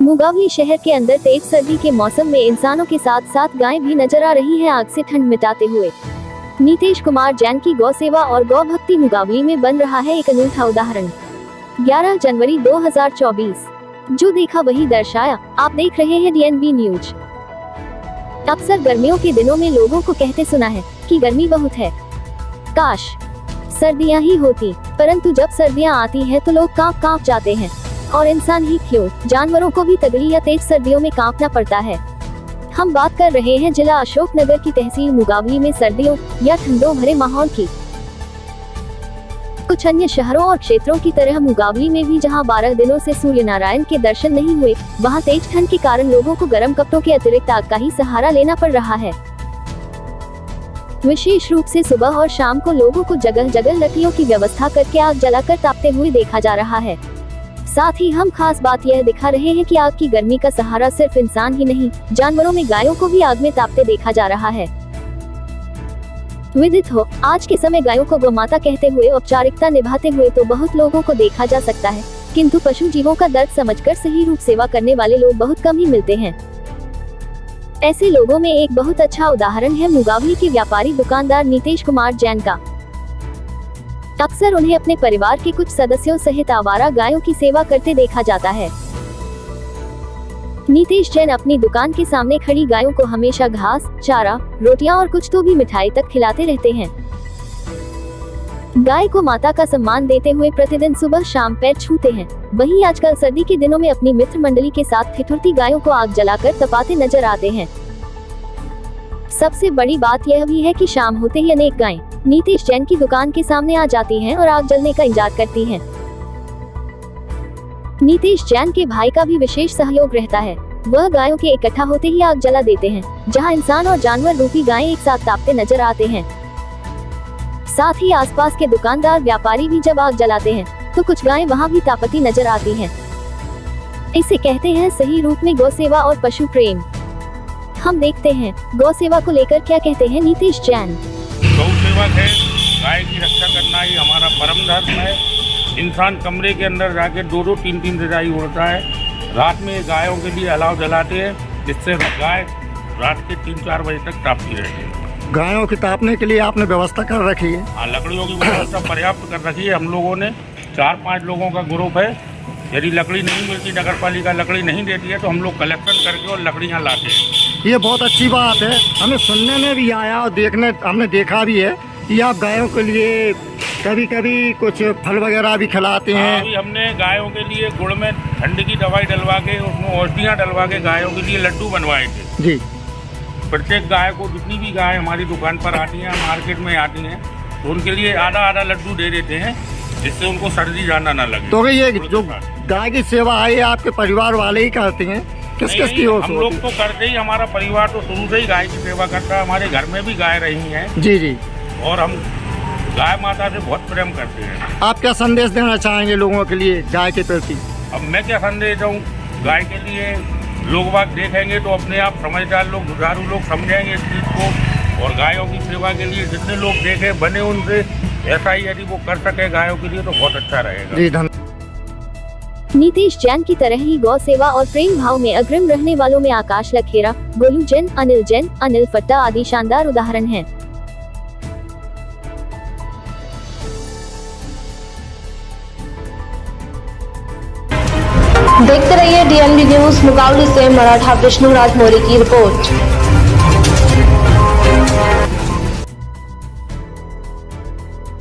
मुगावली शहर के अंदर तेज सर्दी के मौसम में इंसानों के साथ साथ गायें भी नजर आ रही हैं आग से ठंड मिटाते हुए। नीतीश कुमार जैन की गौ सेवा और गौ भक्ति मुगावली में बन रहा है एक अनूठा उदाहरण। 11 जनवरी 2024, जो देखा वही दर्शाया। आप देख रहे हैं DNB न्यूज। अक्सर गर्मियों के दिनों में लोगों को कहते सुना है कि गर्मी बहुत है, काश सर्दियां ही होती। परंतु जब सर्दियां आती हैं तो लोग कांप जाते हैं, और इंसान ही क्यों, जानवरों को भी तगड़ी या तेज सर्दियों में कांपना पड़ता है। हम बात कर रहे हैं जिला अशोकनगर की तहसील मुगावली में सर्दियों या ठंडों भरे माहौल की। कुछ अन्य शहरों और क्षेत्रों की तरह मुगावली में भी जहां 12 दिनों से सूर्य नारायण के दर्शन नहीं हुए, वहां तेज ठंड के कारण लोगों को गर्म कपड़ों के अतिरिक्त आग का ही सहारा लेना पड़ रहा है। विशेष रूप से सुबह और शाम को लोगों को जगह जगह लकड़ियों की व्यवस्था करके आग जलाकर तापते हुए देखा जा रहा है। साथ ही हम खास बात यह दिखा रहे हैं कि आग की गर्मी का सहारा सिर्फ इंसान ही नहीं, जानवरों में गायों को भी आग में तापते देखा जा रहा है। विदित हो, आज के समय गायों को गोमाता कहते हुए औपचारिकता निभाते हुए तो बहुत लोगों को देखा जा सकता है, किंतु पशु जीवों का दर्द समझकर सही रूप सेवा करने वाले लोग बहुत कम ही मिलते हैं। ऐसे लोगों में एक बहुत अच्छा उदाहरण है मुगावली के व्यापारी दुकानदार नीतीश कुमार जैन का। अक्सर उन्हें अपने परिवार के कुछ सदस्यों सहित आवारा गायों की सेवा करते देखा जाता है। नीतीश जैन अपनी दुकान के सामने खड़ी गायों को हमेशा घास, चारा, रोटियां और कुछ तो भी मिठाई तक खिलाते रहते हैं। गाय को माता का सम्मान देते हुए प्रतिदिन सुबह शाम पैर छूते हैं। वहीं आजकल सर्दी के दिनों में अपनी मित्र मंडली के साथ ठिठुरती गायों को आग जलाकर तपाते नजर आते हैं। सबसे बड़ी बात यह भी है कि शाम होते ही अनेक गायें नीतीश जैन की दुकान के सामने आ जाती हैं और आग जलने का इंतजार करती हैं। नीतीश जैन के भाई का भी विशेष सहयोग रहता है। वह गायों के इकट्ठा होते ही आग जला देते हैं, जहां इंसान और जानवर रूपी गायें एक साथ तापते नजर आते हैं। साथ ही आसपास के दुकानदार व्यापारी भी जब आग जलाते हैं तो कुछ गायें वहां भी तापती नजर आती हैं। इसे कहते हैं सही रूप में गौ सेवा और पशु प्रेम। हम देखते हैं गौ सेवा को लेकर क्या कहते हैं नीतीश जैन। गौ सेवक है, गाय की रक्षा करना ही हमारा परम धर्म है। इंसान कमरे के अंदर जाके 2-2, 3-3 रजाई उड़ता है। रात में गायों के लिए अलाव जलाते हैं, जिससे गाय रात के 3-4 बजे तक तापती रहती है। गायों की तापने के लिए आपने व्यवस्था कर रखी है? हाँ, लकड़ियों की व्यवस्था पर्याप्त कर रखी है। हम लोगों ने 4-5 लोगों का ग्रुप है। यदि लकड़ी नहीं मिलती, नगर पालिका लकड़ी नहीं देती है, तो हम लोग कलेक्शन करके और लकड़ियाँ लाते हैं। ये बहुत अच्छी बात है। हमें सुनने में भी आया और हमने देखा भी है कि आप गायों के लिए कभी कभी कुछ फल वगैरह भी खिलाते हैं। अभी हमने गायों के लिए गुड़ में ठंड की दवाई डलवा के, उसमें औषधियाँ डलवा के गायों के लिए लड्डू बनवाए थे जी। प्रत्येक गाय को, जितनी भी गाय हमारी दुकान पर आती हैं, मार्केट में आती हैं, तो उनके लिए आधा लड्डू दे देते हैं, जिससे उनको सर्दी जाना ना लगे। तो ये जो गाय की सेवा है आपके परिवार वाले ही करते हैं? किस की हो? हम लोग तो करते ही, हमारा परिवार तो शुरू से ही गाय की सेवा करता है। हमारे घर में भी गाय रही हैं जी जी, और हम गाय माता से बहुत प्रेम करते हैं। आप क्या संदेश देना चाहेंगे लोगों के लिए गाय के प्रति? अब मैं क्या संदेश दूँ गाय के लिए? लोग बात देखेंगे तो अपने आप समझदार लोग, जुझारू लोग समझेंगे इस चीज़ को। और गायों की सेवा के लिए जितने लोग देखे बने, उनसे ऐसा ही यदि वो कर सके गायों के लिए तो बहुत अच्छा रहेगा। जी धन्यवाद। नीतीश जैन की तरह ही गौ सेवा और प्रेम भाव में अग्रिम रहने वालों में आकाश लखेरा, गोलू जैन, अनिल फट्टा आदि शानदार उदाहरण हैं। देखते रहिए DNB न्यूज मुगावली से मराठा विष्णु राज मौर्य की रिपोर्ट।